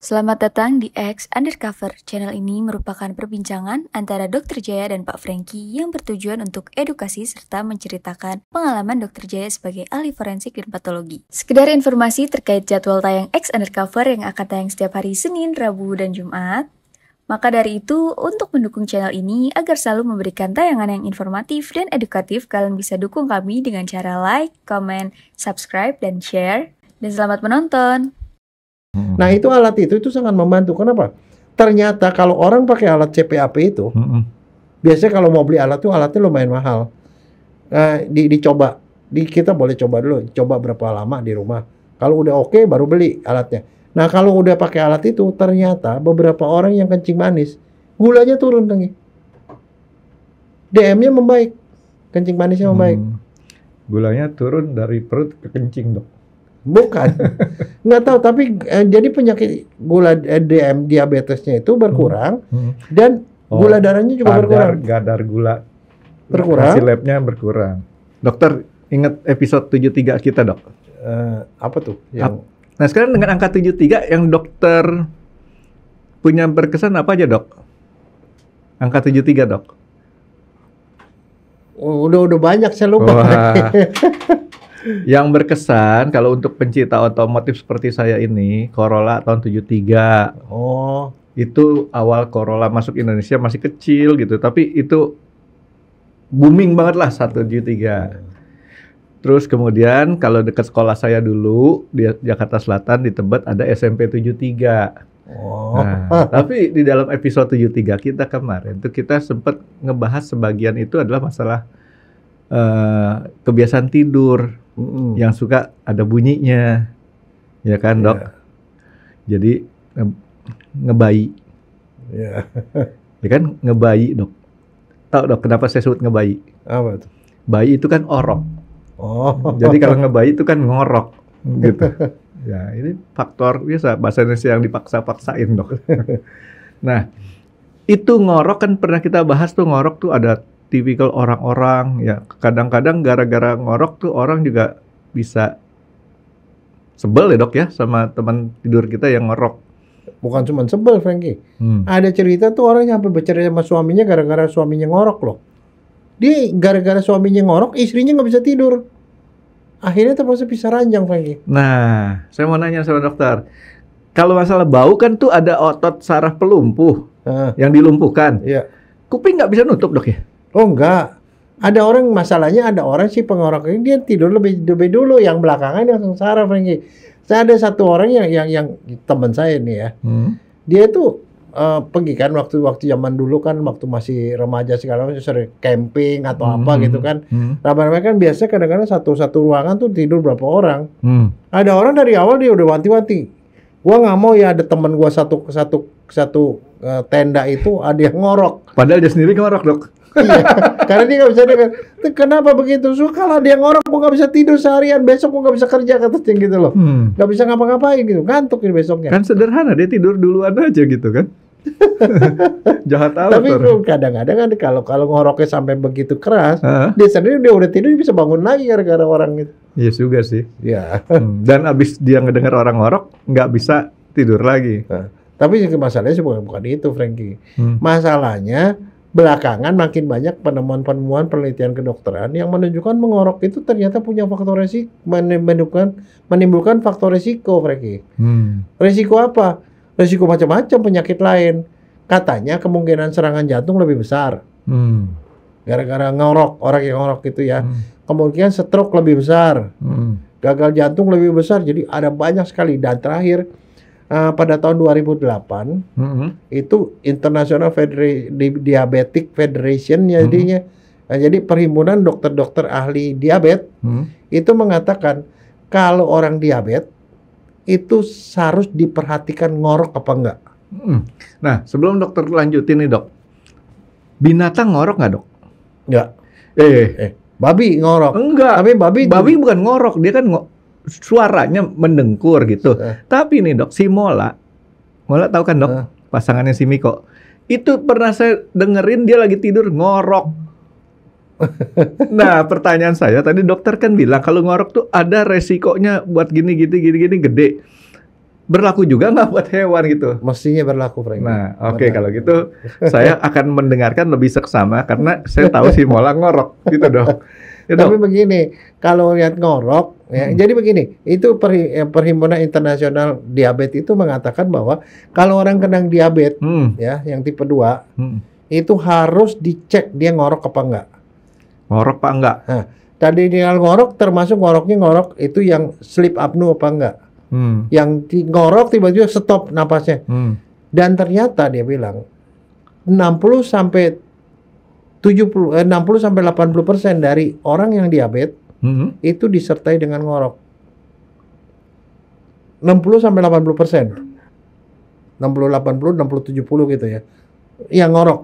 Selamat datang di X Undercover. Channel ini merupakan perbincangan antara Dr. Jaya dan Pak Franky yang bertujuan untuk edukasi serta menceritakan pengalaman Dr. Jaya sebagai ahli forensik dan patologi. Sekedar informasi terkait jadwal tayang X Undercover yang akan tayang setiap hari Senin, Rabu, dan Jumat. Maka dari itu, untuk mendukung channel ini agar selalu memberikan tayangan yang informatif dan edukatif, kalian bisa dukung kami dengan cara like, comment, subscribe, dan share. Dan selamat menonton! Nah itu alat itu sangat membantu. Kenapa? Ternyata kalau orang pakai alat CPAP itu, biasanya kalau mau beli alat tuh alatnya lumayan mahal. Dicoba, kita boleh coba dulu, coba berapa lama di rumah. Kalau udah oke, baru beli alatnya. Nah kalau udah pakai alat itu, ternyata beberapa orang yang kencing manis, gulanya turun lagi. DM-nya membaik, kencing manisnya membaik. Gulanya turun dari perut ke kencing, Dok? Bukan, nggak tahu. Tapi jadi penyakit gula diabetesnya itu berkurang dan gula darahnya juga berkurang. Kadar gula berkurang. Hasil labnya berkurang. Dokter ingat episode 73 kita, Dok? Apa tuh? Nah sekarang dengan angka 73 yang dokter punya berkesan apa aja, Dok? Angka 73, Dok? Udah banyak, saya lupa. Yang berkesan kalau untuk pencinta otomotif seperti saya ini, Corolla tahun 73. Oh, itu awal Corolla masuk Indonesia masih kecil gitu, tapi itu booming banget lah 173. Terus kemudian kalau dekat sekolah saya dulu di Jakarta Selatan di Tebet ada SMP 73. Oh. Nah, tapi di dalam episode 73 kita kemarin tuh kita sempat ngebahas sebagian itu adalah masalah kebiasaan tidur. Yang suka ada bunyinya, ya kan, Dok? Jadi ngebayi, ya kan, ngebayi, Dok. Tahu, Dok, kenapa saya sebut ngebayi? Apa itu? Bayi itu kan orok. Oh. Jadi kalau ngebayi itu kan ngorok, gitu. Ya, ini faktor biasa bahasa Indonesia yang dipaksa-paksain, Dok. Nah, itu ngorok kan pernah kita bahas tuh, ngorok tuh ada tipikal orang-orang ya, kadang-kadang gara-gara ngorok tuh orang juga bisa sebel ya, Dok, ya, sama teman tidur kita yang ngorok. Bukan cuma sebel, Franky. Ada cerita tuh orang yang sampai bercerai sama suaminya gara-gara suaminya ngorok loh. Dia gara-gara suaminya ngorok, istrinya nggak bisa tidur. Akhirnya terpaksa pisah ranjang, Franky. Nah, saya mau nanya sama dokter. Kalau masalah bau kan tuh ada otot saraf pelumpuh yang dilumpuhkan. Iya. Kuping nggak bisa nutup, Dok, ya? Oh enggak, ada orang masalahnya, ada orang si pengorok ini dia tidur lebih dulu, yang belakangan yang sengsara, Franky. Saya ada satu orang yang teman saya nih ya, dia itu pergi kan waktu zaman dulu kan, waktu masih remaja segala macam sering camping atau apa gitu kan. Rame-rame kan biasa kadang-kadang satu ruangan tuh tidur berapa orang. Ada orang dari awal dia udah wanti-wanti, gua nggak mau ya ada teman gua satu tenda itu ada yang ngorok. Padahal dia sendiri ngorok, Dok. Iya, karena dia nggak bisa dengar. Kenapa begitu? So, kalau dia ngorok, gua nggak bisa tidur seharian. Besok gua nggak bisa kerja, katanya gitu loh. Nggak bisa ngapa-ngapain gitu, ngantuk ini besoknya. Kan sederhana, dia tidur duluan aja gitu kan. Jahat amat. Tapi kadang-kadang kan kalau ngoroknya sampai begitu keras, dia sendiri dia udah tidur bisa bangun lagi gara-gara orang itu. Iya juga sih. Ya. Dan abis dia ngedengar orang ngorok, nggak bisa tidur lagi. Tapi masalahnya bukan itu, Franky. Masalahnya belakangan makin banyak penemuan-penemuan penelitian kedokteran yang menunjukkan mengorok itu ternyata punya faktor resiko, menimbulkan faktor resiko, Franky. Resiko apa? Resiko macam-macam penyakit lain. Katanya kemungkinan serangan jantung lebih besar. Gara-gara ngorok, orang yang ngorok itu ya. Kemungkinan stroke lebih besar. Gagal jantung lebih besar. Jadi ada banyak sekali. Dan terakhir pada tahun 2008 itu International Diabetic Federation jadinya, jadi perhimpunan dokter-dokter ahli diabetes itu mengatakan kalau orang diabetes itu harus diperhatikan ngorok apa enggak. Nah sebelum dokter lanjutin nih, Dok, binatang ngorok nggak, Dok? Enggak. Babi ngorok. Enggak. Tapi babi bukan ngorok, dia kan suaranya mendengkur gitu. Tapi nih, Dok, si Mola tahu kan, Dok? Pasangannya si Miko. Itu pernah saya dengerin dia lagi tidur ngorok. Nah, pertanyaan saya tadi dokter kan bilang kalau ngorok tuh ada resikonya buat gini gede. berlaku juga nggak buat hewan gitu? Mestinya berlaku, Frank. Nah, oke, kalau gitu saya akan mendengarkan lebih seksama karena saya tahu si mola ngorok gitu dong. Ya, tapi begini, kalau lihat ngorok, ya, jadi begini, itu Perhimpunan Internasional Diabetes itu mengatakan bahwa kalau orang kena diabetes, ya, yang tipe 2, itu harus dicek dia ngorok apa enggak. Ngorok apa enggak? Nah, tadi dia ngorok, termasuk ngorok itu yang sleep apnea apa enggak. Yang ngorok tiba-tiba stop napasnya. Dan ternyata dia bilang 60 sampai 80% dari orang yang diabetes itu disertai dengan ngorok. 60 sampai 80%. 60 80 60 70 gitu ya. Yang ngorok.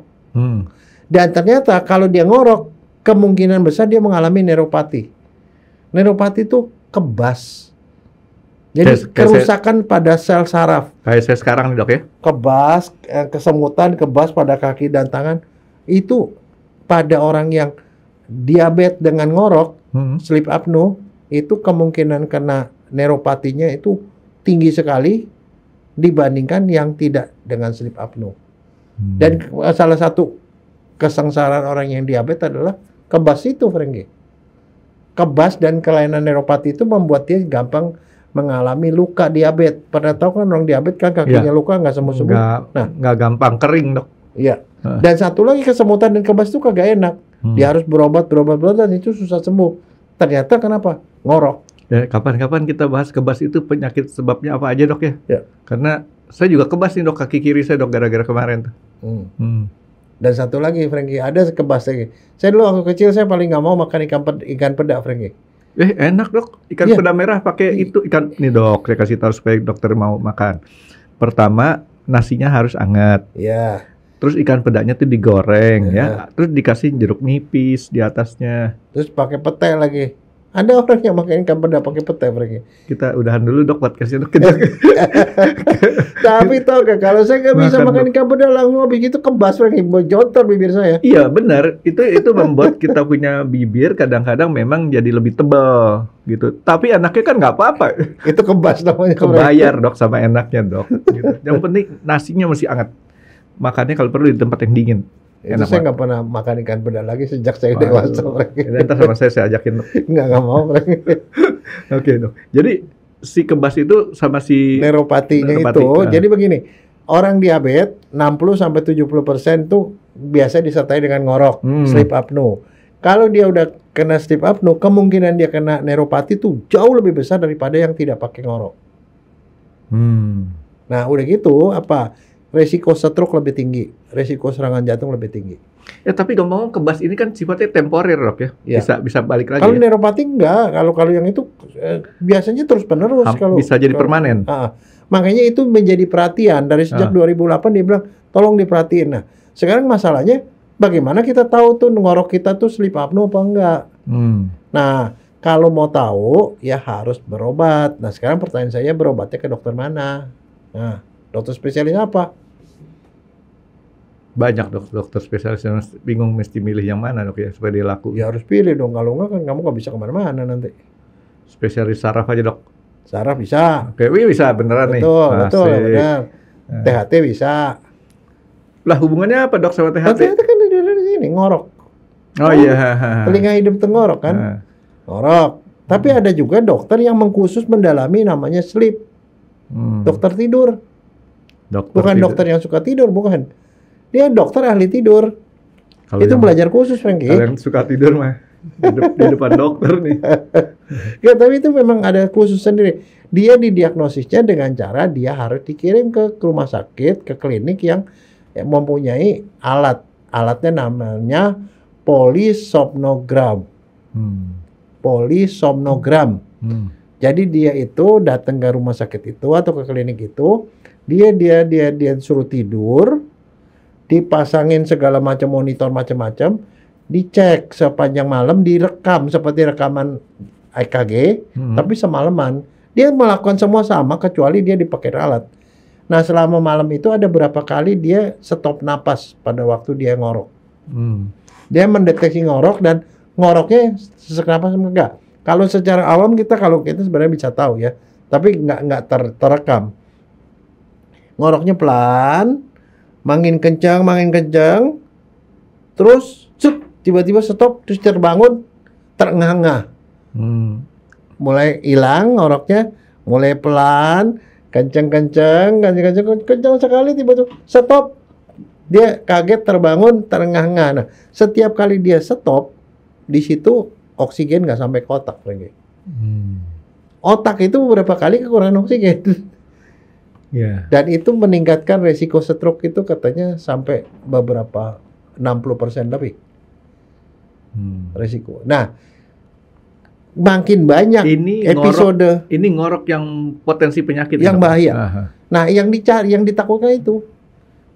Dan ternyata kalau dia ngorok, kemungkinan besar dia mengalami neuropati. Neuropati itu kebas. Jadi kerusakan pada sel saraf. Kayak saya sekarang nih, Dok, ya. Kebas, kesemutan, kebas pada kaki dan tangan. Itu pada orang yang diabetes dengan ngorok, sleep apnea, itu kemungkinan kena neuropatinya itu tinggi sekali dibandingkan yang tidak dengan sleep apnea. Dan salah satu kesengsaraan orang yang diabetes adalah kebas itu, Frankie. Kebas dan kelainan neuropati itu membuat dia gampang mengalami luka diabetes. Pada tahu kan orang diabetes kan kakinya luka nggak sembuh-sembuh. Nggak gampang kering, Dok. Iya. Dan satu lagi kesemutan dan kebas itu kagak enak. Dia harus berobat dan itu susah sembuh. Ternyata kenapa? Ngorok. Ya, kapan-kapan kita bahas kebas itu penyakit sebabnya apa aja, Dok, ya? Ya. Karena saya juga kebas nih, Dok, kaki kiri saya, Dok, gara-gara kemarin tuh. Dan satu lagi, Frankie, ada kebas lagi. Saya dulu waktu kecil saya paling nggak mau makan ikan peda, Frankie. Enak, Dok. Ikan peda merah pakai itu ikan. Nih, Dok, saya kasih tahu supaya dokter mau makan. Pertama, nasinya harus hangat. Iya. Terus ikan pedanya tuh digoreng, ya. Terus dikasih jeruk nipis di atasnya. Terus pakai pete lagi. Ada orang yang makan ikan peda pakai pete, Frankie. Kita udahan dulu, Dok, podcastnya, Dok. Tapi tau gak, kalau saya nggak bisa makan ikan peda langsung habis itu kebas, Frankie, jontor bibir saya. Iya, benar. Itu membuat kita punya bibir kadang-kadang memang jadi lebih tebal gitu. Tapi enaknya kan nggak apa-apa. Itu kebas namanya. Kebayar, Dok, sama enaknya, Dok. Gitu. Yang penting nasinya mesti hangat. Makannya kalau perlu di tempat yang dingin. Itu saya nggak pernah makan ikan peda lagi sejak saya dewasa. Ntar sama saya ajakin. Nggak mau. Oke, Dok. Jadi si kebas itu sama si neuropatinya itu. Jadi begini, orang diabetes 60-70% tuh biasa disertai dengan ngorok, sleep apnea. Kalau dia udah kena sleep apnea, kemungkinan dia kena neuropati tuh jauh lebih besar daripada yang tidak pakai ngorok. Nah, udah gitu apa? Resiko stroke lebih tinggi, resiko serangan jantung lebih tinggi. Ya, tapi ngomong kebas ini kan sifatnya temporer, Dok, ya. Bisa balik lagi. Kalau neuropati enggak, kalau yang itu biasanya terus penerus. Bisa jadi permanen. Makanya itu menjadi perhatian dari sejak 2008 dia bilang tolong diperhatiin. Nah, sekarang masalahnya bagaimana kita tahu tuh ngorok kita tuh sleep apnea apa enggak? Nah, kalau mau tahu ya harus berobat. Nah, sekarang pertanyaan saya, berobatnya ke dokter mana? Nah, dokter spesialis apa? Banyak, Dok, dokter spesialis yang bingung mesti milih yang mana, Dok, ya, supaya dia laku. Ya harus pilih dong, kalau enggak kan kamu nggak bisa kemana-mana nanti. Spesialis saraf aja, Dok. Saraf bisa. Oke, bisa beneran nih. Betul, benar. THT bisa. Lah hubungannya apa, Dok, sama THT? THT kan dari sini, ngorok. Oh iya. Telinga hidung tenggorok kan? Ngorok. Tapi ada juga dokter yang mengkhusus mendalami namanya sleep. Dokter tidur. Bukan dokter yang suka tidur, bukan. Dia dokter ahli tidur. Kalau itu belajar khusus, Frankie. Kalau yang suka tidur mah di depan dokter nih. Ya, tapi itu memang ada khusus sendiri. Dia didiagnosisnya dengan cara dia harus dikirim ke rumah sakit, ke klinik yang mempunyai alat. Alatnya namanya polisomnogram. Polisomnogram. Jadi dia itu datang ke rumah sakit itu atau ke klinik itu, dia suruh tidur, dipasangin segala macam monitor macam-macam, dicek sepanjang malam, direkam seperti rekaman EKG, tapi semalaman. Dia melakukan semua sama kecuali dia dipakai alat. Nah, selama malam itu ada berapa kali dia stop napas pada waktu dia ngorok. Dia mendeteksi ngorok dan ngoroknya sesak napas enggak. Kalau secara awam kalau kita sebenarnya bisa tahu ya, tapi nggak terekam. ngoroknya pelan, makin kencang, terus tiba-tiba stop, terus terbangun, terengah-engah. Mulai hilang ngoroknya, mulai pelan, kencang sekali, tiba-tiba stop. Dia kaget, terbangun, terengah-engah. Nah, setiap kali dia stop, di situ oksigen nggak sampai ke otak lagi. Otak itu beberapa kali kekurangan oksigen. Yeah. Dan itu meningkatkan resiko stroke itu katanya sampai beberapa 60% lebih. Resiko. Nah, makin banyak ini episode ini ngorok yang potensi penyakit yang bahaya. Nah, yang ditakutkan itu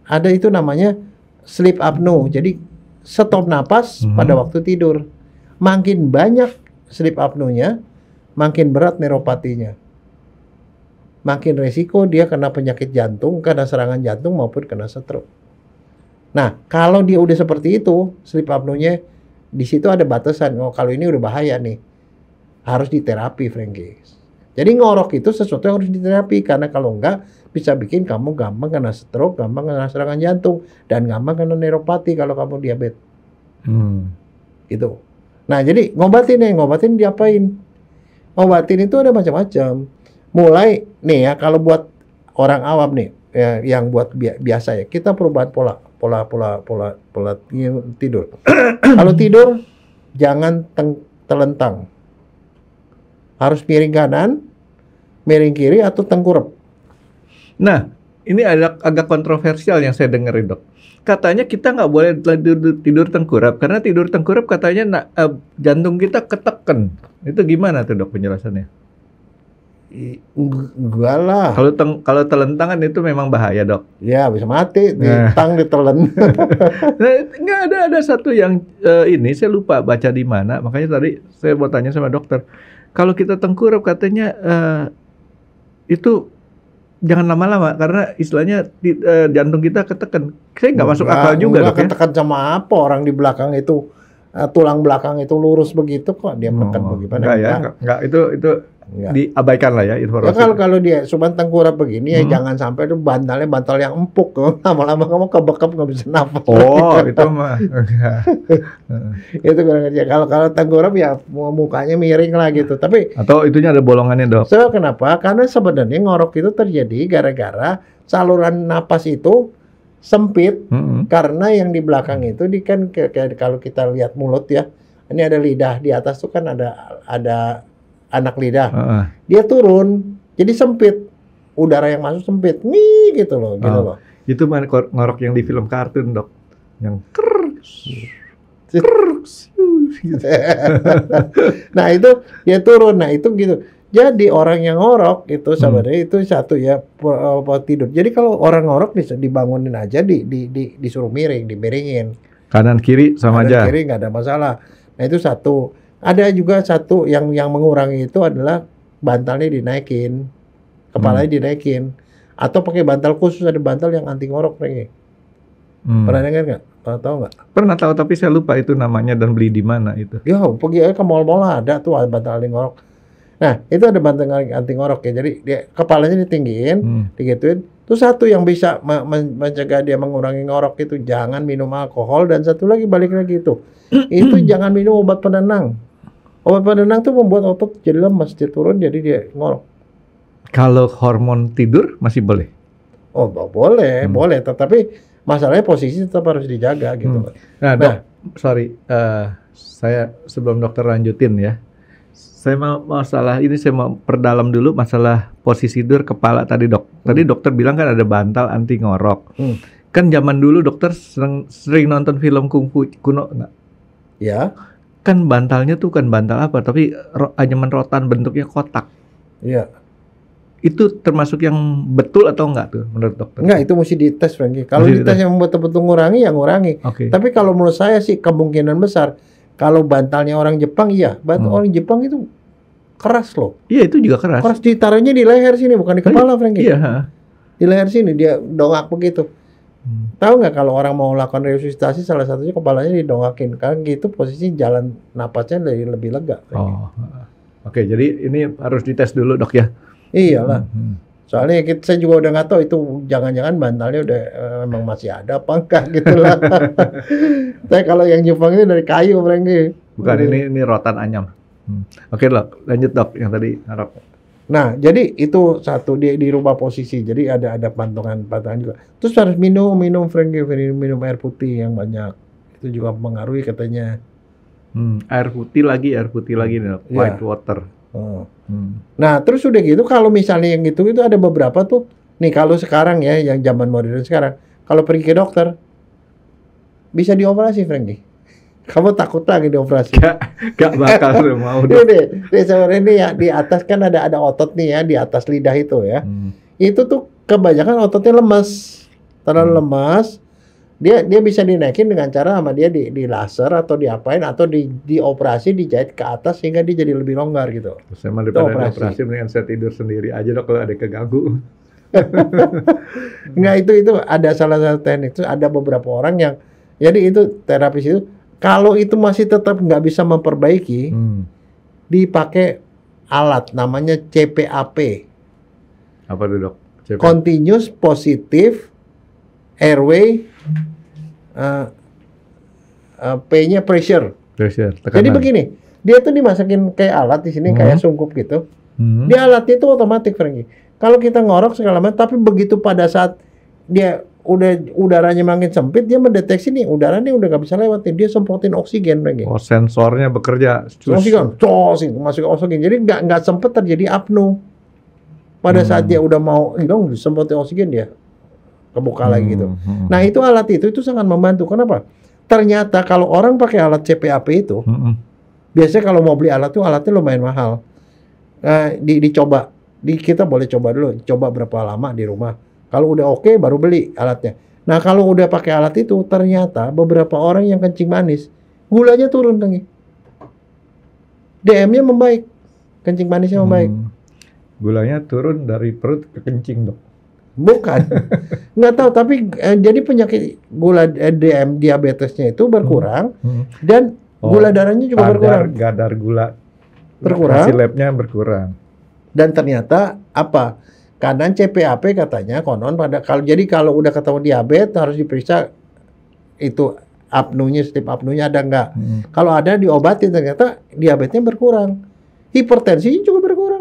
ada itu namanya sleep apnea. Jadi stop napas pada waktu tidur. Makin banyak sleep apnea-nya, makin berat neuropatinya. Makin resiko dia kena penyakit jantung, kena serangan jantung maupun kena stroke. Nah, kalau dia udah seperti itu, sleep apnea-nya di situ ada batasan. Oh, kalau ini udah bahaya nih. Harus diterapi, Frankie. Jadi ngorok itu sesuatu yang harus diterapi, karena kalau enggak bisa bikin kamu gampang kena stroke, gampang kena serangan jantung, dan gampang kena neuropati kalau kamu diabetes. Gitu. Nah, jadi ngobatin diapain? Ngobatin itu ada macam-macam. Mulai nih ya, kalau buat orang awam nih, ya, yang buat biasa ya, kita perubahan pola tidur. Kalau tidur jangan telentang. Harus miring kanan, miring kiri, atau tengkurap. Nah, ini agak kontroversial yang saya dengerin, Dok. Katanya kita nggak boleh tidur tengkurap, karena tidur tengkurap katanya jantung kita ketekan. Itu gimana tuh, Dok, penjelasannya? Enggak lah. Kalau telentangan itu memang bahaya, Dok. Ya, bisa mati, ditelen. Nah, nggak ada satu yang ini saya lupa baca di mana. Makanya tadi saya mau tanya sama dokter. Kalau kita tengkurap katanya itu jangan lama-lama, karena istilahnya jantung kita ketekan. Saya nggak masuk akal juga, Dok. Ketekan sama apa? Orang di belakang itu tulang belakang itu lurus begitu kok, dia menekan bagaimana? Enggak ya, enggak itu diabaikan lah ya informasi. Ya, kalau dia cuma tengkurap begini ya jangan sampai itu bantalnya bantal yang empuk, lama-lama kamu kebekap nggak bisa nafas. Oh, itu mah. Itu kurang aja. Kalau tengkurap ya mukanya miring lah gitu. Tapi atau itunya ada bolongannya, Dok. So, kenapa? Karena sebenarnya ngorok itu terjadi gara-gara saluran napas itu sempit, karena yang di belakang itu kan kayak kalau kita lihat mulut ya, ini ada lidah, di atas tuh kan ada anak lidah, dia turun, jadi sempit, udara yang masuk sempit, nih gitu loh. Itu mah ngorok yang di film kartun, Dok, yang nah itu dia turun, nah itu gitu. Jadi orang yang ngorok itu sebenarnya itu satu ya tidur. Jadi kalau orang ngorok bisa dibangunin aja, disuruh dimiringin. Kanan kiri sama aja. Kanan kiri nggak ada masalah. Nah itu satu. Ada juga satu yang mengurangi itu adalah bantalnya dinaikin, kepalanya dinaikin, atau pakai bantal khusus, ada bantal yang anti ngorok nih. Pernah dengar nggak? Pernah tahu nggak? Pernah tahu, tapi saya lupa itu namanya dan beli di mana itu. Ya pergi aja ke mall-mall ada tuh bantal anti ngorok. Nah, itu ada bantal anti ngorok ya. Jadi dia kepalanya ditinggiin, digituin. Terus satu yang bisa mencegah dia mengurangi ngorok itu jangan minum alkohol, dan satu lagi balik lagi itu jangan minum obat penenang. Obat penenang tuh membuat otot jadi lemas, dia turun, jadi dia ngorok. Kalau hormon tidur masih boleh? Oh, boleh, tetapi masalahnya posisi tetap harus dijaga gitu. Nah, Dok, sorry, saya sebelum dokter lanjutin ya. Saya mau perdalam dulu masalah posisi tidur kepala tadi, Dok. Tadi dokter bilang kan ada bantal anti ngorok. Kan zaman dulu dokter sering nonton film kungfu kuno nggak? Ya. Kan bantalnya tuh kan bantal apa, tapi anyaman rotan bentuknya kotak. Iya. Itu termasuk yang betul atau enggak tuh menurut dokter? Enggak, itu mesti dites, Frankie. Kalau dites yang betul-betul ngurangi, ya ngurangi. Okay. Tapi kalau menurut saya sih kemungkinan besar kalau bantalnya orang Jepang, iya, orang Jepang itu keras loh. Iya, itu juga keras. Keras, ditaruhnya di leher sini, bukan di kepala, Frankie. Iya. Di leher sini dia dongak begitu. Tahu nggak kalau orang mau lakukan resusitasi, salah satunya kepalanya didongakin, kan gitu posisi jalan napasnya lebih lega. Oh, oke. Jadi ini harus dites dulu, Dok ya. Iyalah. Soalnya saya juga udah nggak tahu itu jangan-jangan bantalnya udah emang masih ada apa enggak gitu lah. Saya kalau yang nyupang itu dari kayu, Franky. Bukan, ini rotan anyam. Oke dok, lanjut dok yang tadi harap. Nah, jadi itu satu di rubah posisi. Jadi ada pantungan juga. Terus harus minum Franky, minum air putih yang banyak. Itu juga mempengaruhi katanya. Air putih lagi nih, white water. Nah, terus udah gitu kalau misalnya yang itu ada beberapa tuh. Nih kalau sekarang ya, yang zaman modern sekarang, kalau pergi ke dokter bisa dioperasi, Franky. Kamu takut lagi dioperasi? Gak bakal mau. Ini sebenarnya ini ya di atas kan ada otot nih ya di atas lidah itu ya. Itu tuh kebanyakan ototnya lemas, terlalu lemas. Dia bisa dinaikin dengan cara sama dia di laser atau diapain atau dioperasi dijahit ke atas sehingga dia jadi lebih longgar gitu. Saya mah daripada operasi mendingan saya tidur sendiri aja dok kalau ada keganggu. Enggak, itu ada salah satu teknik itu ada beberapa orang yang jadi itu terapis itu kalau itu masih tetap nggak bisa memperbaiki dipakai alat namanya CPAP. Apa tuh dok? Continuous Positive Airway P-nya pressure. Tekanan. Jadi begini, dia tuh dimasakin kayak alat di sini kayak sungkup gitu. Dia alatnya itu otomatis, Franky. Kalau kita ngorok segala macam, tapi begitu pada saat dia udah udaranya makin sempit, dia mendeteksi nih udara nih udah nggak bisa lewat, dia semprotin oksigen, Franky. Oh, sensornya bekerja. Oksigen, masuk oksigen. Jadi nggak sempet terjadi apnu. Pada saat dia udah mau hilang, semprotin oksigen dia kebuka lagi gitu. Nah itu alat itu sangat membantu. Kenapa? Ternyata kalau orang pakai alat CPAP itu, biasanya kalau mau beli alat itu alatnya lumayan mahal. Dicoba, kita boleh coba dulu, coba berapa lama di rumah. Kalau udah oke, baru beli alatnya. Nah kalau udah pakai alat itu, ternyata beberapa orang yang kencing manis, gulanya turun lagi. DM-nya membaik, kencing manisnya membaik. Gulanya turun dari perut ke kencing dok. Bukan, nggak tahu. Tapi jadi penyakit gula DM diabetesnya itu berkurang dan gula darahnya juga berkurang. Kadar gula berkurang. Hasil labnya berkurang. Dan ternyata apa? Karena CPAP katanya konon kalau udah ketahuan diabetes harus diperiksa itu apnunya, sleep apnunya ada nggak? Kalau ada diobatin, ternyata diabetesnya berkurang, hipertensinya juga berkurang.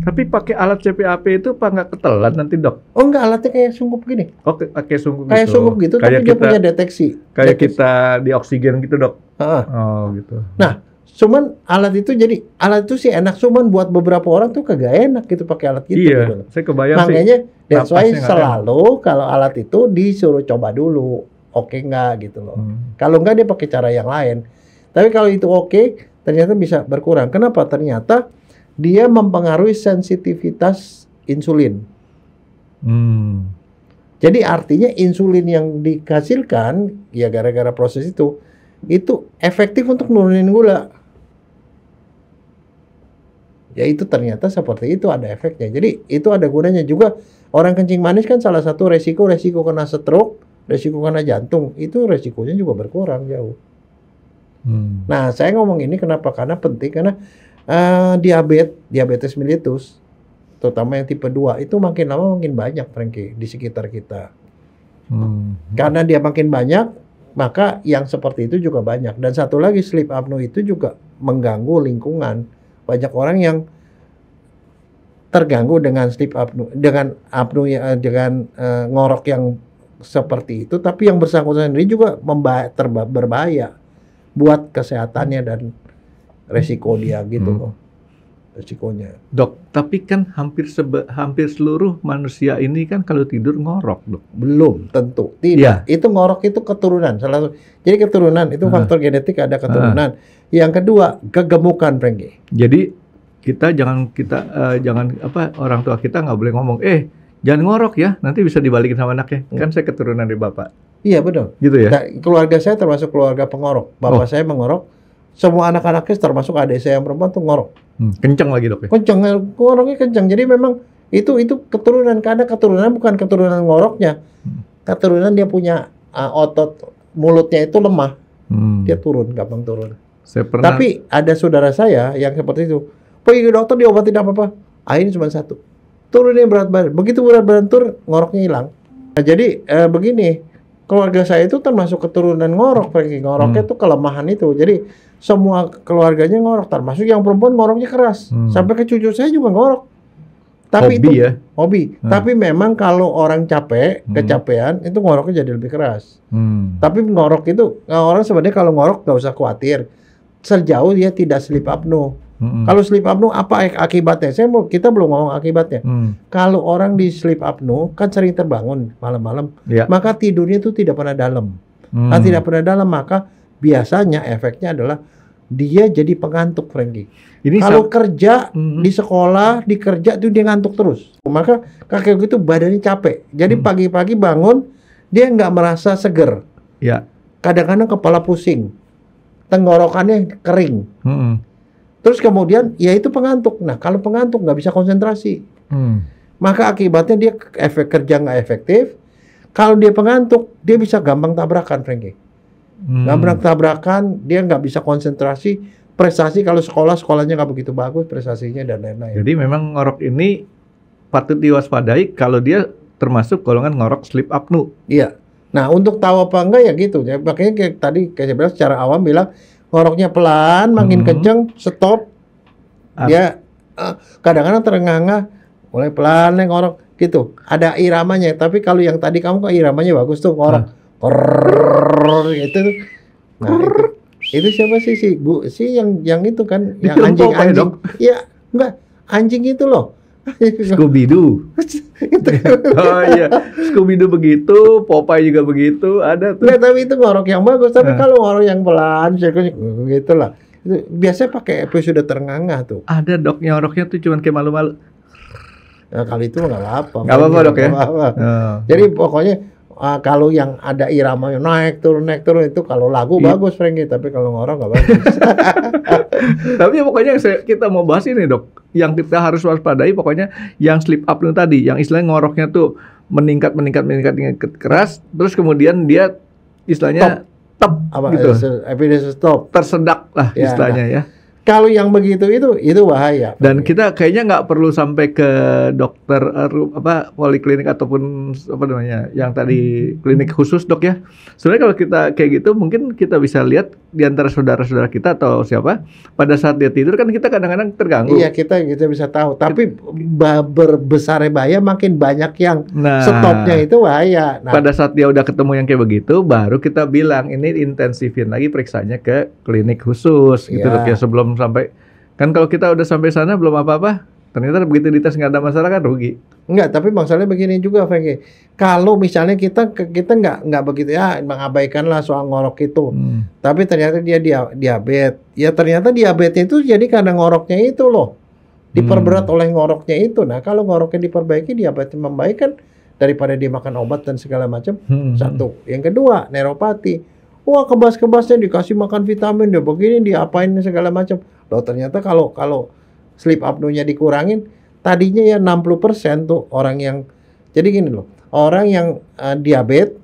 Tapi pakai alat CPAP itu apa nggak ketelan nanti dok? Oh enggak, alatnya kayak sungkup gini. Oh kayak sungkup gitu. Kayak sungkup gitu, tapi dia punya deteksi. Kayak kita di oksigen gitu dok. Oh gitu. Nah, cuman alat itu sih enak, cuman buat beberapa orang tuh kagak enak gitu pakai alat gitu. Iya, gitu. saya kebayang sih. Makanya that's why selalu kalau alat itu disuruh coba dulu, oke nggak gitu loh. Kalau nggak dia pakai cara yang lain. Tapi kalau itu oke, ternyata bisa berkurang. Kenapa? Ternyata dia mempengaruhi sensitivitas insulin. Jadi artinya insulin yang dihasilkan ya gara-gara proses itu efektif untuk nurunin gula. Ya itu ternyata seperti itu ada efeknya. Jadi itu ada gunanya juga. Orang kencing manis kan salah satu resiko kena stroke, resiko kena jantung, itu resikonya juga berkurang jauh. Nah saya ngomong ini kenapa? Karena penting, karena diabetes mellitus, terutama yang tipe 2 itu makin lama makin banyak, Franky, di sekitar kita. Karena dia makin banyak, maka yang seperti itu juga banyak. Dan satu lagi, sleep apnea itu juga mengganggu lingkungan. Banyak orang yang terganggu dengan sleep apnea, dengan ngorok yang seperti itu, tapi yang bersangkutan sendiri juga berbahaya buat kesehatannya dan resiko dia gitu loh, resikonya. Dok, tapi kan hampir seluruh manusia ini kan kalau tidur ngorok, dok. Belum tentu, tidak. Itu ngorok itu keturunan. Jadi keturunan itu faktor genetik, ada keturunan. Yang kedua, kegemukan, Franky. Jadi jangan orang tua kita nggak boleh ngomong, jangan ngorok ya, nanti bisa dibalikin sama anaknya. Kan saya keturunan dari bapak. Iya betul. Gitu ya. Nah, keluarga saya termasuk keluarga pengorok. Bapak saya mengorok. Semua anak-anaknya termasuk adik saya yang perempuan tuh ngorok. Kenceng lagi dok ya? Kenceng, ngoroknya kenceng. Jadi memang itu keturunan, karena keturunan bukan keturunan ngoroknya. Keturunan dia punya otot mulutnya itu lemah. Dia gampang turun. Tapi ada saudara saya yang seperti itu. Pergi ke dokter diobatin apa-apa. Akhirnya cuma satu. Turunnya berat badan. Begitu berat badan turun, ngoroknya hilang. Nah, jadi begini, keluarga saya itu termasuk keturunan ngorok, Frankie. Ngoroknya tuh kelemahan itu. Jadi semua keluarganya ngorok, termasuk yang perempuan ngoroknya keras. Sampai ke cucu saya juga ngorok. Tapi hobi itu ya? Hobi. Tapi memang kalau orang capek, kecapean, itu ngoroknya jadi lebih keras. Tapi ngorok itu, orang sebenarnya kalau ngorok nggak usah khawatir. Sejauh dia tidak sleep apnea. Kalau sleep apnea apa akibatnya? Kita belum ngomong akibatnya. Kalau orang di sleep apnea kan sering terbangun malam-malam, maka tidurnya itu tidak pernah dalam. Kalau tidak pernah dalam, maka biasanya efeknya adalah dia jadi pengantuk, Frankie. Kalau kerja di sekolah, di kerja itu dia ngantuk terus. Maka kakek gitu badannya capek. Jadi pagi-pagi bangun dia nggak merasa seger. Ya. Kadang-kadang kepala pusing, tenggorokannya kering. Terus kemudian ya itu pengantuk. Nah kalau pengantuk nggak bisa konsentrasi, maka akibatnya dia efek kerja nggak efektif. Kalau dia pengantuk, dia bisa gampang tabrakan, Frankie. Gampang tabrakan, dia nggak bisa konsentrasi. Prestasi kalau sekolahnya nggak begitu bagus prestasinya dan lain-lain. Jadi memang ngorok ini patut diwaspadai kalau dia termasuk golongan ngorok sleep apnea. Iya. Nah untuk tahu apa enggak ya gitu. Ya, makanya kayak tadi saya bilang secara awam bilang ngoroknya pelan, makin kenceng, stop. Dia kadang-kadang terengah-engah, mulai pelan ngorok gitu. Ada iramanya. Tapi kalau yang tadi kamu kok iramanya bagus tuh ngorok. Gitu. Nah, itu siapa sih yang itu kan yang anjing. Iya, enggak, anjing itu loh. Scooby-Doo. Oh iya, Scooby-Doo begitu, Popeye juga begitu, ada tuh. Nah, tapi itu ngorok yang bagus. Tapi kalau ngorok yang pelan, gitu lah. Itu biasanya pakai episode terengah-engah tuh. Ada dok, ngoroknya tuh cuman kayak malu-malu. Nah, kali itu nggak apa-apa. Nggak apa-apa dok ya. Jadi pokoknya kalau yang ada iramanya naik turun itu kalau lagu bagus, Frankie. Tapi kalau ngorok nggak bagus. Tapi pokoknya kita mau bahas ini dok. Yang kita harus waspadai pokoknya yang sleep apnea tadi, yang istilahnya ngoroknya tuh meningkat keras, terus kemudian dia istilahnya stop gitu. Evidence stop. Tersedak lah istilahnya ya. Kalau yang begitu itu bahaya. Dan kita kayaknya nggak perlu sampai ke dokter poliklinik ataupun apa namanya yang tadi klinik khusus dok ya. Sebenarnya kalau kita kayak gitu mungkin kita bisa lihat di antara saudara-saudara kita atau siapa pada saat dia tidur kan kita kadang-kadang terganggu. Iya kita bisa tahu. Tapi berbesar bahaya makin banyak yang stopnya itu bahaya. Nah, pada saat dia udah ketemu yang kayak begitu baru kita bilang ini intensifin lagi periksanya ke klinik khusus gitu dok ya sebelum sampai kan kalau kita udah sampai sana belum apa-apa ternyata begitu dites nggak ada masalah kan rugi. Enggak, tapi masalahnya begini juga Frankie. Kalau misalnya kita nggak begitu ya mengabaikanlah soal ngorok itu. Tapi ternyata dia diabetes. Ya ternyata diabetesnya itu jadi karena ngoroknya itu loh. Diperberat oleh ngoroknya itu. Nah, kalau ngoroknya diperbaiki diabetes membaik kan daripada dia makan obat dan segala macam. Satu. Yang kedua, neuropati. Wah, kebas-kebasnya dikasih makan vitamin, dia begini, diapain segala macam. Loh, ternyata kalau sleep apnea-nya dikurangin, tadinya ya 60% tuh orang yang, jadi gini loh, orang yang diabetes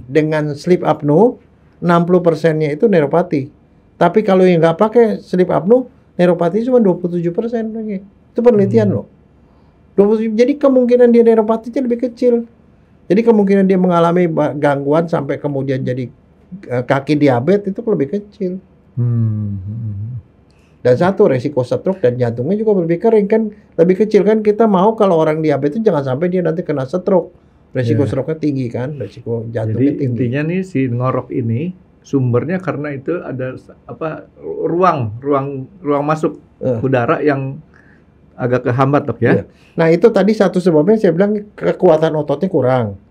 dengan sleep apnea, 60%-nya itu neuropati. Tapi kalau yang nggak pakai sleep apnea, neuropati cuma 27% lagi. Itu penelitian loh. 27, jadi kemungkinan dia neuropatinya lebih kecil. Jadi kemungkinan dia mengalami gangguan sampai kemudian jadi kaki diabetes itu lebih kecil. Dan satu resiko stroke dan jantungnya juga lebih kering kan lebih kecil kan kita mau kalau orang diabetes jangan sampai dia nanti kena stroke. Resiko stroke-nya tinggi kan, resiko jantungnya tinggi. Jadi intinya nih si ngorok ini sumbernya karena itu ada ruang masuk udara yang agak kehambat dok ya. Nah itu tadi satu sebabnya saya bilang kekuatan ototnya kurang.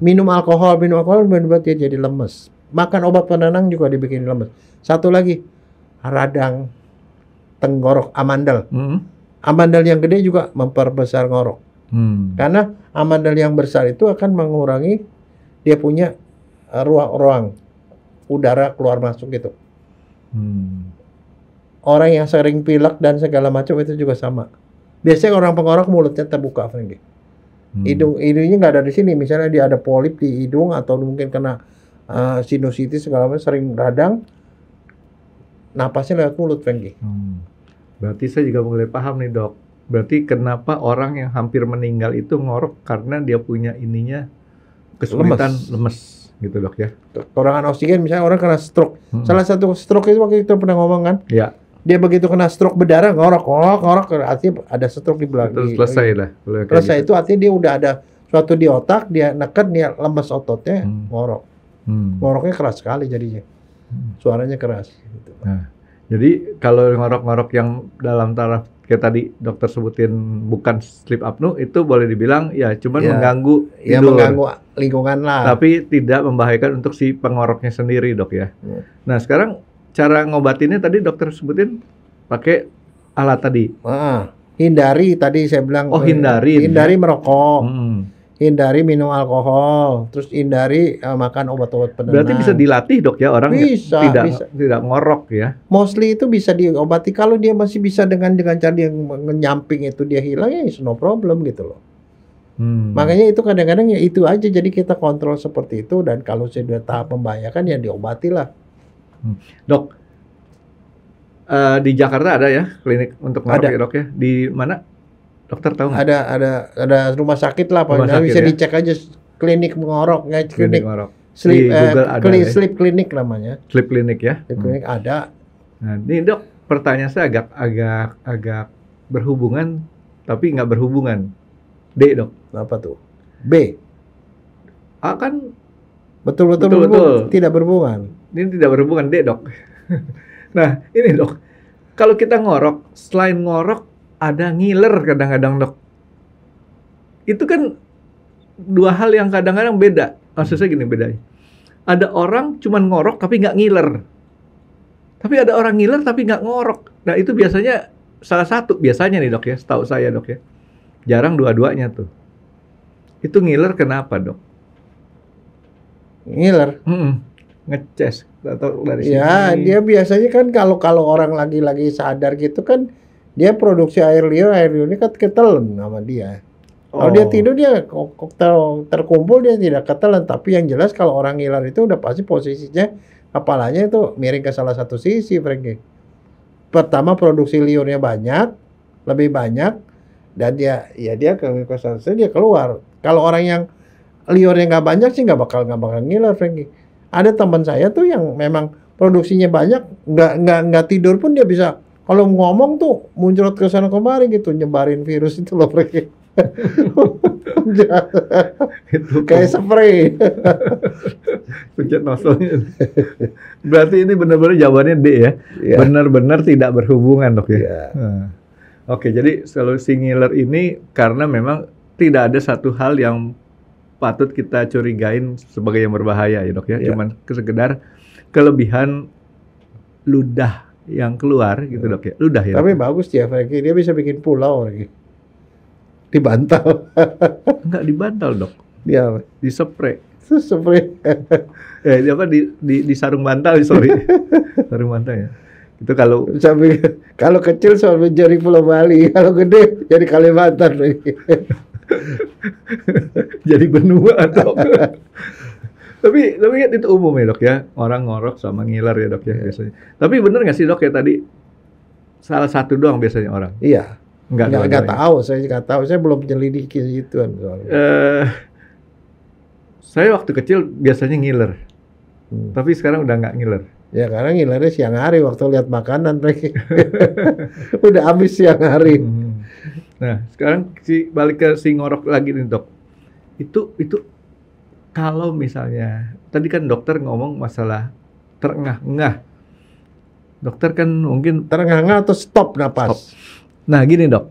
Minum alkohol membuat dia jadi lemes. Makan obat penenang juga dibikin lemes. Satu lagi, radang tenggorok amandel. Amandel yang gede juga memperbesar ngorok. Karena amandel yang besar itu akan mengurangi dia punya ruang udara keluar masuk gitu. Orang yang sering pilek dan segala macam itu juga sama. Biasanya orang pengorok mulutnya terbuka, Frankie. Hidungnya nggak ada di sini. Misalnya dia ada polip di hidung atau mungkin kena sinusitis segala macam sering radang, napasnya lewat mulut, Frankie. Berarti saya juga mulai paham nih dok. Berarti kenapa orang yang hampir meninggal itu ngorok karena dia punya ininya kesulitan lemes gitu dok ya. Kekurangan oksigen, misalnya orang kena stroke. Salah satu stroke itu waktu kita pernah ngomong kan. Iya. Dia begitu kena stroke berdarah ngorok, artinya ada stroke di belakang. Selesai lah. Selesai gitu. Itu artinya dia udah ada suatu di otak, dia neken, dia lemes ototnya, ngorok. Ngoroknya keras sekali jadinya. Suaranya keras. Gitu. Nah, jadi kalau ngorok-ngorok yang dalam taraf kayak tadi dokter sebutin bukan sleep apnea, itu boleh dibilang ya cuman mengganggu tidur. Ya mengganggu lingkungan lah. Tapi tidak membahayakan untuk si pengoroknya sendiri dok ya. Nah sekarang cara ngobatinnya tadi dokter sebutin pakai alat tadi. Hindari tadi saya bilang. Hindari merokok. Hindari minum alkohol, terus hindari makan obat-obat penenang. Berarti bisa dilatih dok ya orang tidak ngorok ya? Mostly itu bisa diobati kalau dia masih bisa dengan cara yang nyamping itu dia hilang ya no problem gitu loh. Makanya itu kadang-kadang ya itu aja, jadi kita kontrol seperti itu, dan kalau sudah tahap membahayakan ya diobati lah. Dok, di Jakarta ada ya klinik untuk ngorok ya dok ya? Di mana? Dokter tahu nggak? Ada rumah sakit lah, bisa dicek aja klinik ngorok, klinik ngorok. Sleep sleep klinik namanya. Sleep klinik ya. Sleep klinik ada. Nah, ini dok, pertanyaan saya agak berhubungan tapi nggak berhubungan. D dok. Apa tuh? B. A kan betul tidak berhubungan. Ini tidak berhubungan. D dok. Nah ini dok, kalau kita ngorok, selain ngorok ada ngiler kadang-kadang dok. Itu kan dua hal yang kadang-kadang beda. Maksud saya gini bedanya. Ada orang cuman ngorok tapi nggak ngiler. Tapi ada orang ngiler tapi nggak ngorok. Nah itu biasanya salah satu, biasanya nih dok ya, setahu saya dok ya. Jarang dua-duanya tuh. Itu ngiler kenapa dok? Ngiler? Ngeces atau dari sini. Ya dia biasanya kan kalau orang lagi sadar gitu kan, dia produksi air liurnya kan ketelan sama dia. Kalau dia tidur dia terkumpul, dia tidak ketelan. Tapi yang jelas kalau orang ngiler itu udah pasti posisinya kepalanya itu miring ke salah satu sisi, Frankie. Pertama produksi liurnya lebih banyak, dan dia ke salah satu dia keluar. Kalau orang yang liurnya nggak banyak sih nggak bakal ngiler, Frankie. Ada teman saya tuh yang memang produksinya banyak, nggak tidur pun dia bisa. Kalau ngomong tuh muncrat ke sana kemari gitu, nyebarin virus itu loh, Frankie. Itu kayak spray. Pencet nozzle-nya. Berarti ini benar-benar jawabannya D ya. Benar-benar tidak berhubungan dok ya. Oke, jadi solusi ngiler ini karena memang tidak ada satu hal yang patut kita curigain sebagai yang berbahaya ya dok ya. Cuman sekedar kelebihan ludah yang keluar gitu dok ya. Ludah ya. Tapi bagus dia, Frankie. Dia bisa bikin pulau lagi. Dibantal. Enggak dibantal dok. Dia dispray. Spray. Di sarung bantal, sorry. Sarung bantal ya. Itu kalau kecil sampai jari Pulau Bali, kalau gede jadi Kalimantan lagi. Jadi benua dok. Tapi kan itu umum ya dok ya, orang ngorok sama ngiler ya dok ya biasanya. Tapi bener nggak sih dok ya tadi salah satu doang biasanya orang? Iya. Nggak tahu, saya belum menyelidiki itu kan. Saya waktu kecil biasanya ngiler, tapi sekarang udah nggak ngiler. Ya karena ngilernya siang hari waktu lihat makanan mereka. Udah habis siang hari. Nah sekarang balik ke si ngorok lagi nih dok. Itu kalau misalnya tadi kan dokter ngomong masalah terengah-engah. Dokter kan mungkin terengah-engah atau stop napas. Nah gini dok,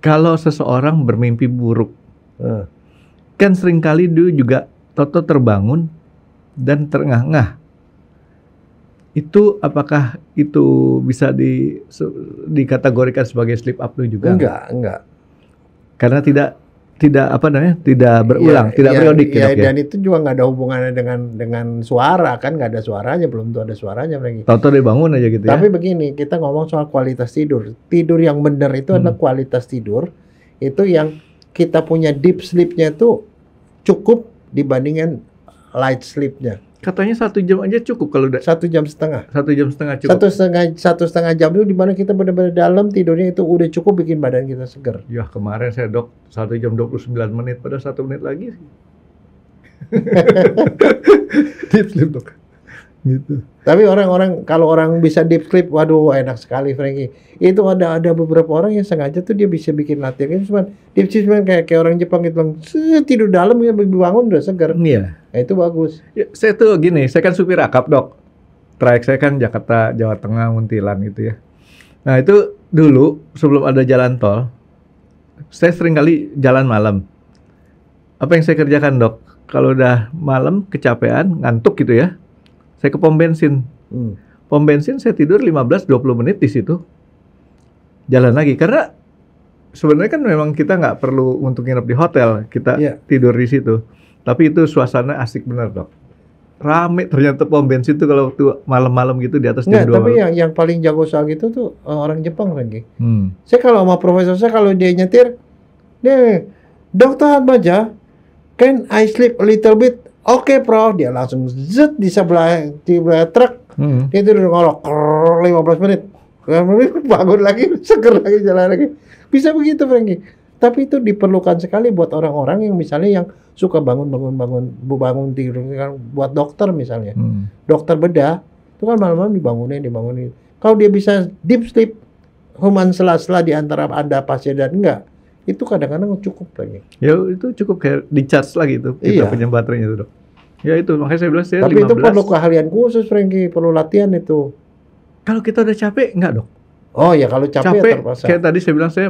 kalau seseorang bermimpi buruk, kan seringkali dia juga toto terbangun dan terengah-engah. Itu apakah itu bisa dikategorikan sebagai sleep apnea juga? Enggak. Karena tidak berulang, tidak periodik ya. Dan itu juga nggak ada hubungannya dengan suara, kan nggak ada suaranya, belum tuh ada suaranya, Frankie. Tahu-tahu dia bangun aja gitu. Tapi begini, kita ngomong soal kualitas tidur. Tidur yang benar itu adalah kualitas tidur itu yang kita punya deep sleep-nya itu cukup dibandingkan light sleep-nya. Katanya 1 jam aja cukup kalau udah 1,5 jam. 1,5 jam cukup. 1,5 jam itu dimana kita benar-benar dalam tidurnya itu udah cukup bikin badan kita segar. Ya kemarin saya dok 1 jam 29 menit pada 1 menit lagi. Deep sleep dok. Gitu. Tapi kalau orang bisa deep sleep, waduh enak sekali Frankie. Itu ada beberapa orang yang sengaja tuh dia bisa bikin latihan itu cuma deep sleep kayak orang Jepang gitu, tidur dalam ya bangun udah segar. Iya. Nah, itu bagus. Ya, saya tuh gini, saya kan supir akap dok. Trayek saya kan Jakarta, Jawa Tengah, Muntilan gitu ya. Nah itu dulu sebelum ada jalan tol, saya sering kali jalan malam. Apa yang saya kerjakan dok? Kalau udah malam kecapean, ngantuk gitu ya, saya ke pom bensin. Pom bensin saya tidur 15-20 menit di situ. Jalan lagi karena sebenarnya kan memang kita nggak perlu untuk nginep di hotel, kita tidur di situ. Tapi itu suasana asik bener dok. Rame ternyata pom bensin tuh kalau waktu malam-malam gitu di atas jam 2 tapi malam. yang paling jago soal gitu tuh orang Jepang lagi. Saya kalau sama profesor saya kalau dia nyetir, nih Dokter Atmaja, can I sleep a little bit? Oke, Prof. Dia langsung zet di sebelah truk. Dia tidur ngorok 15 menit. Bangun lagi, seger lagi, jalan lagi. Bisa begitu, Frankie. Tapi itu diperlukan sekali buat orang-orang yang misalnya yang suka bangun tidur buat dokter misalnya. Dokter bedah itu kan malam-malam dibangunin. Kalau dia bisa deep sleep, human sela-sela di antara Anda pasien dan enggak, itu kadang-kadang cukup lagi. Ya itu cukup kayak di charge lagi itu kita punya baterainya itu dok. Ya itu makanya saya bilang saya tapi 15. Itu perlu keahlian khusus Frankie, perlu latihan itu. Kalau kita udah capek enggak dok? Oh ya kalau capek terpaksa. Kayak tadi saya bilang saya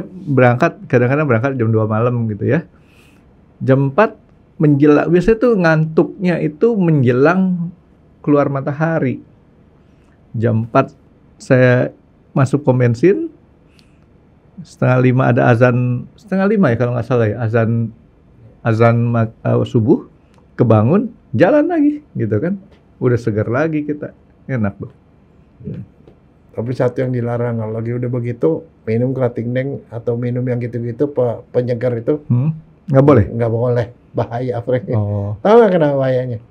kadang-kadang berangkat jam 2 malam gitu ya. Jam 4 menjelang, biasanya tuh ngantuknya itu menjelang keluar matahari. Jam 4 saya masuk pom bensin, 4:30 ada azan, 4:30 ya kalau nggak salah ya, azan subuh, kebangun, jalan lagi gitu kan. Udah segar lagi kita, enak dong. Tapi satu yang dilarang kalau lagi udah begitu, minum Kratingdaeng atau minum yang gitu-gitu penyegar itu nggak boleh? Nggak boleh, bahaya Frank. Tahu nggak kenapa bahayanya?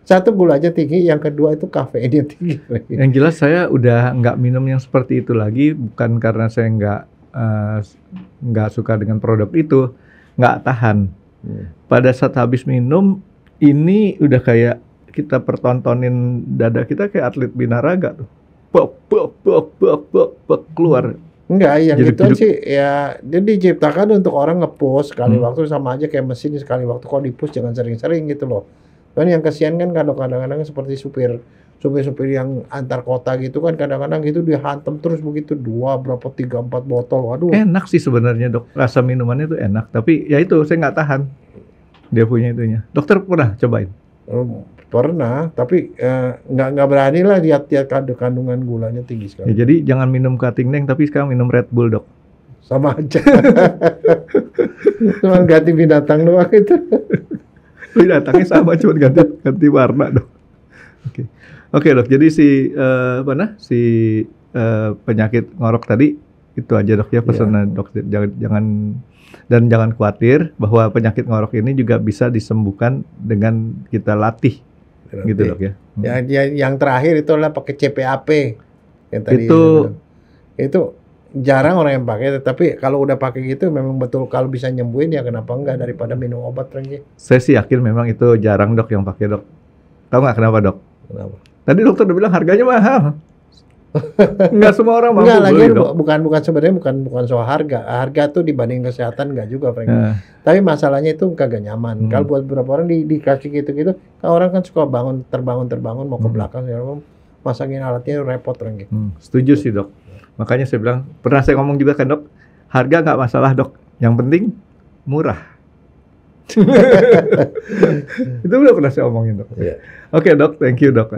Satu gulanya tinggi, yang kedua itu kafeinnya tinggi. Yang jelas saya udah nggak minum yang seperti itu lagi, bukan karena saya nggak suka dengan produk itu, nggak tahan. Pada saat habis minum, ini udah kayak kita pertontonin dada kita kayak atlet binaraga tuh. Keluar. Enggak, yang itu sih ya dia diciptakan untuk orang nge-push sekali waktu, sama aja kayak mesin sekali waktu. Kalau di-push jangan sering-sering gitu loh. Kan yang kesian kan kadang-kadang seperti supir yang antar kota gitu kan, kadang-kadang itu dia hantam terus begitu 3-4 botol. Waduh. Enak sih sebenarnya dok, rasa minumannya itu enak, tapi ya itu saya nggak tahan. Dia punya itunya. Dokter pernah cobain? Pernah, tapi nggak berani lah lihat kandungan gulanya tinggi sekali. Ya, jadi jangan minum Kratingdaeng, tapi sekarang minum Red Bull dok. Sama aja. Cuma ganti binatang doang itu. Binatangnya sama, cuma ganti warna dok. Oke dok, jadi si penyakit ngorok tadi itu aja dok ya pesanan dok. Jangan khawatir bahwa penyakit ngorok ini juga bisa disembuhkan dengan kita latih. Gitu dok ya. Yang terakhir itu adalah pakai CPAP. Yang tadi itu jarang orang yang pakai, tapi kalau udah pakai gitu memang betul kalau bisa nyembuhin ya kenapa enggak daripada minum obat lagi. Saya sih yakin memang itu jarang dok yang pakai dok. Tahu nggak kenapa dok? Kenapa? Tadi dokter udah bilang harganya mahal. Nggak semua orang mampu beli dok. Bukan sebenarnya bukan soal harga. Harga tuh dibanding kesehatan nggak juga, Frank. Tapi masalahnya itu kagak nyaman. Kalau buat beberapa orang dikasih gitu-gitu, kan orang kan suka terbang mau ke belakang, masangin alatnya repot, Frank. Setuju sih dok. Makanya saya bilang, pernah saya ngomong juga kan dok, harga nggak masalah dok. Yang penting murah. Itu udah pernah saya omongin dok. Oke dok, thank you dok.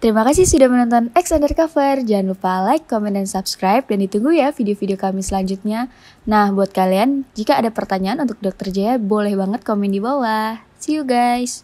Terima kasih sudah menonton X Undercover. Jangan lupa like, comment, dan subscribe. Dan ditunggu ya video-video kami selanjutnya. Nah, buat kalian, jika ada pertanyaan untuk Dr. Jaya, boleh banget komen di bawah. See you guys!